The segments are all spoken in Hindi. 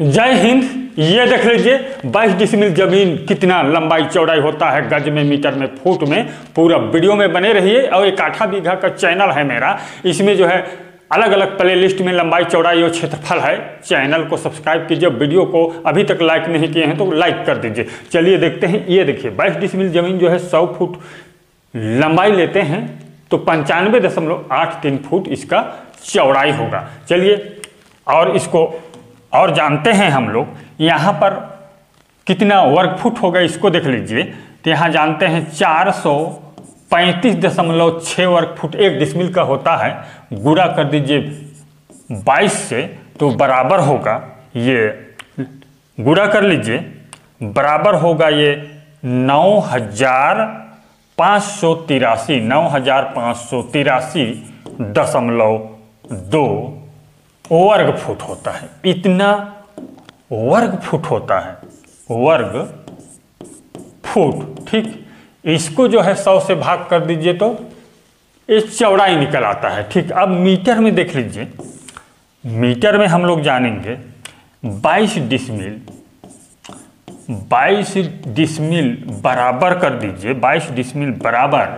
जय हिंद। ये देख लीजिए 22 डिसमिल जमीन कितना लंबाई चौड़ाई होता है गज में, मीटर में, फुट में। पूरा वीडियो में बने रहिए। और एक आठा बीघा का चैनल है मेरा, इसमें जो है अलग अलग प्ले लिस्ट में लंबाई चौड़ाई और क्षेत्रफल है। चैनल को सब्सक्राइब कीजिए। वीडियो को अभी तक लाइक नहीं किए हैं तो लाइक कर दीजिए। चलिए देखते हैं। ये देखिए 22 डिसमिल जमीन जो है 100 फुट लंबाई लेते हैं तो 95.83 फुट इसका चौड़ाई होगा। चलिए और इसको और जानते हैं हम लोग। यहाँ पर कितना वर्ग फुट होगा इसको देख लीजिए। तो यहाँ जानते हैं 435.6 वर्ग फुट एक डिसमिल का होता है। गुणा कर दीजिए 22 से तो बराबर होगा, ये गुणा कर लीजिए, बराबर होगा ये 9,583.2 वर्ग फुट होता है। इतना वर्ग फुट होता है, वर्ग फुट। ठीक, इसको जो है 100 से भाग कर दीजिए तो इस चौड़ाई निकल आता है। ठीक, अब मीटर में देख लीजिए। मीटर में हम लोग जानेंगे 22 डिसमिल बराबर कर दीजिए। 22 डिसमिल बराबर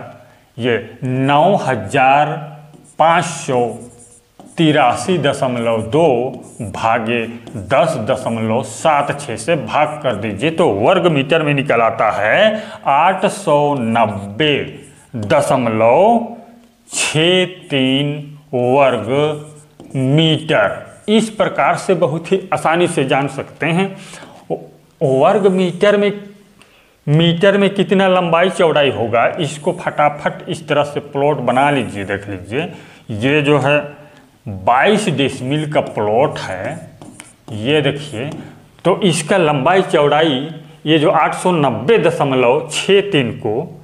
ये 9,583.2 भागे 10.76 से भाग कर दीजिए तो वर्ग मीटर में निकल आता है 890.63 वर्ग मीटर। इस प्रकार से बहुत ही आसानी से जान सकते हैं वर्ग मीटर में कितना लंबाई चौड़ाई होगा। इसको फटाफट इस तरह से प्लॉट बना लीजिए। देख लीजिए, ये जो है 22 डिसमिल का प्लॉट है। ये देखिए, तो इसका लंबाई चौड़ाई ये जो 890.63 को,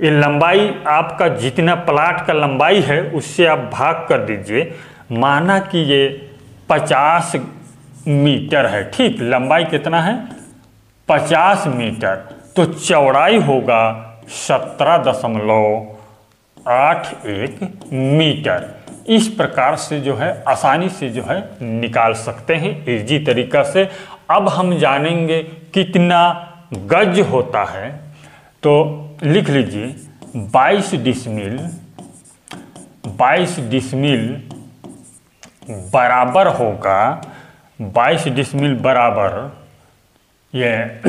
ये लंबाई आपका जितना प्लाट का लंबाई है उससे आप भाग कर दीजिए। माना कि ये 50 मीटर है। ठीक, लंबाई कितना है 50 मीटर, तो चौड़ाई होगा 17.81 मीटर। इस प्रकार से जो है आसानी से जो है निकाल सकते हैं इजी तरीका से। अब हम जानेंगे कितना गज होता है। तो लिख लीजिए 22 डिसमिल बराबर होगा, 22 डिसमिल बराबर ये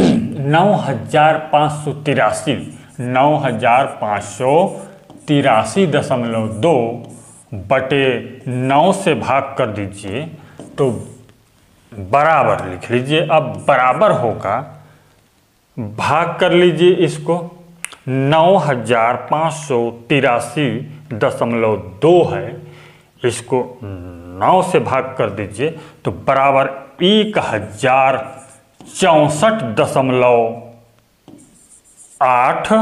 9,583.2 बटे 9 से भाग कर दीजिए तो बराबर लिख लीजिए। अब बराबर होगा, भाग कर लीजिए इसको, 9,583.2 है, इसको 9 से भाग कर दीजिए तो बराबर 1064.8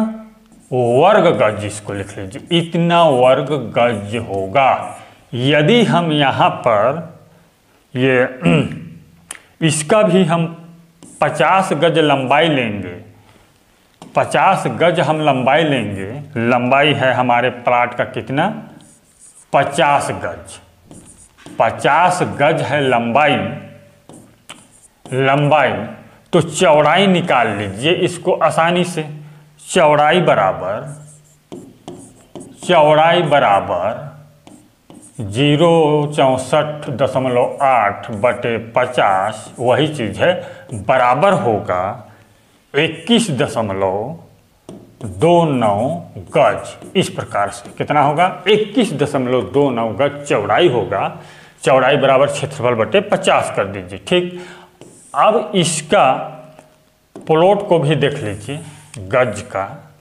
वर्ग गज। इसको लिख लीजिए, इतना वर्ग गज होगा। यदि हम यहाँ पर ये इसका भी हम 50 गज लंबाई लेंगे, 50 गज हम लंबाई लेंगे। लंबाई है हमारे प्लाट का कितना 50 गज, 50 गज है लंबाई। तो चौड़ाई निकाल लीजिए इसको आसानी से। चौड़ाई बराबर 064.8 बटे 50, वही चीज़ है, बराबर होगा 21.29 गज। इस प्रकार से कितना होगा 21.29 गज चौड़ाई होगा। चौड़ाई बराबर क्षेत्रफल बटे 50 कर दीजिए। ठीक, अब इसका प्लॉट को भी देख लीजिए गज का।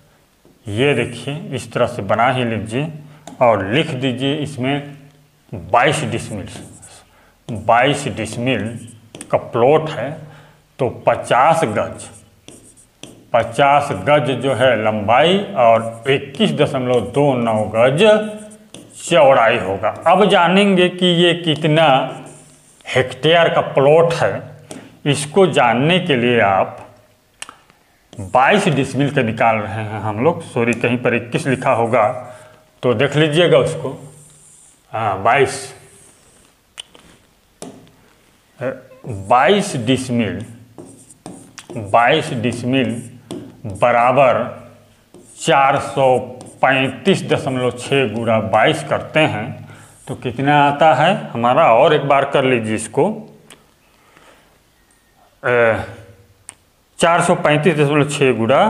ये देखिए इस तरह से बना ही लीजिए और लिख दीजिए इसमें 22 डिसमिल का प्लॉट है तो 50 गज जो है लंबाई और 21.29 गज चौड़ाई होगा। अब जानेंगे कि ये कितना हेक्टेयर का प्लॉट है। इसको जानने के लिए आप 22 डिसमिल का निकाल रहे हैं हम लोग। सॉरी, कहीं पर 21 लिखा होगा तो देख लीजिएगा उसको। हाँ, 22 22 डिसमिल बराबर 435.6 गुणा 22 करते हैं तो कितना आता है हमारा। और एक बार कर लीजिए इसको, 435.6 गुणा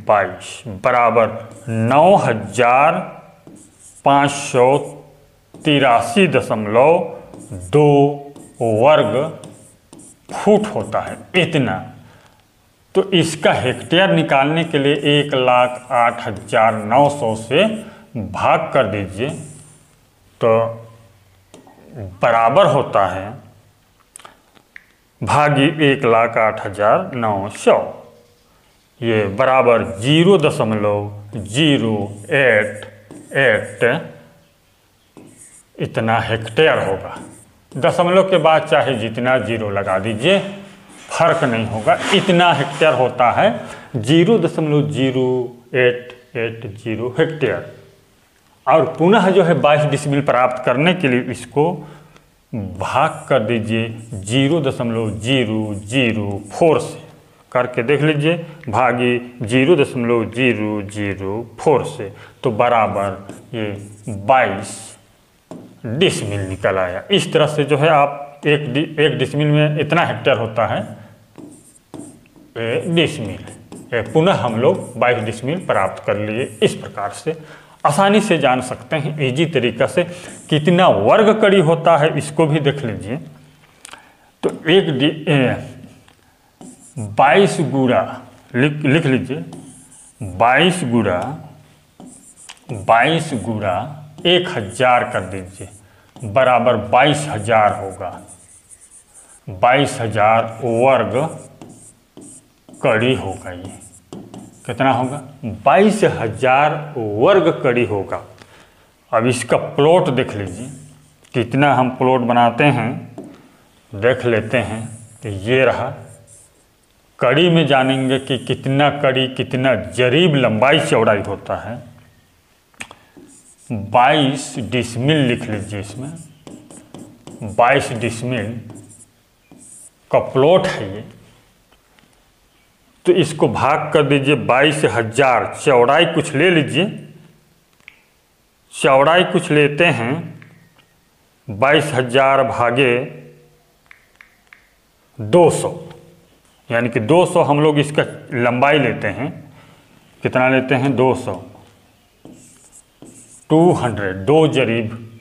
22 बराबर 9,583.2 वर्ग फुट होता है इतना। तो इसका हेक्टेयर निकालने के लिए 1,08,900 से भाग कर दीजिए तो बराबर होता है भागी 1,08,900, ये बराबर 0.088 इतना हेक्टेयर होगा। दशमलव के बाद चाहे जितना जीरो लगा दीजिए फर्क नहीं होगा, इतना हेक्टेयर होता है 0.0880 हेक्टेयर। और पुनः जो है 22 डिसमिल प्राप्त करने के लिए इसको भाग कर दीजिए 0.004 से, करके देख लीजिए, भागी 0.004 से, तो बराबर ये 22 डिसमिल निकल आया। इस तरह से जो है आप एक डिसमिल में इतना हेक्टेयर होता है डिसमिल। पुनः हम लोग 22 डिसमिल प्राप्त कर लिए। इस प्रकार से आसानी से जान सकते हैं इजी तरीका से। कितना वर्ग कड़ी होता है इसको भी देख लीजिए। तो 22 गुणा लिख लीजिए, 22 गुणा 1000 कर दीजिए बराबर 22,000 होगा। 22,000 वर्ग कड़ी होगा। ये कितना होगा? 22,000 वर्ग कड़ी होगा। अब इसका प्लॉट देख लीजिए, कितना हम प्लॉट बनाते हैं देख लेते हैं। तो ये रहा, कड़ी में जानेंगे कि कितना कड़ी कितना जरीब लंबाई चौड़ाई होता है। 22 डिसमिल लिख लीजिए इसमें, 22 डिसमिल का प्लॉट है ये। तो इसको भाग कर दीजिए 22,000, चौड़ाई कुछ ले लीजिए, चौड़ाई कुछ लेते हैं 22,000 भागे 200, यानी कि 200 हम लोग इसका लंबाई लेते हैं। कितना लेते हैं? 200, 200, 2 जरीब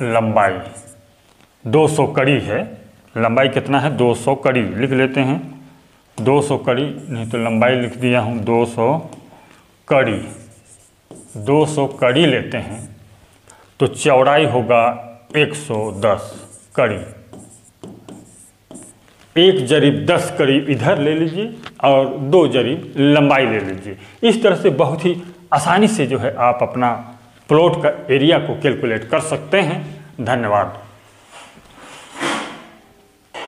लंबाई, 200 कड़ी है। लंबाई कितना है? 200 कड़ी लिख लेते हैं। 200 कड़ी नहीं तो लंबाई लिख दिया हूँ 200 कड़ी। 200 कड़ी लेते हैं तो चौड़ाई होगा 110 कड़ी। 1 जरीब 10 कड़ी इधर ले लीजिए और 2 जरीब लंबाई ले लीजिए। इस तरह से बहुत ही आसानी से जो है आप अपना प्लॉट का एरिया को कैलकुलेट कर सकते हैं। धन्यवाद।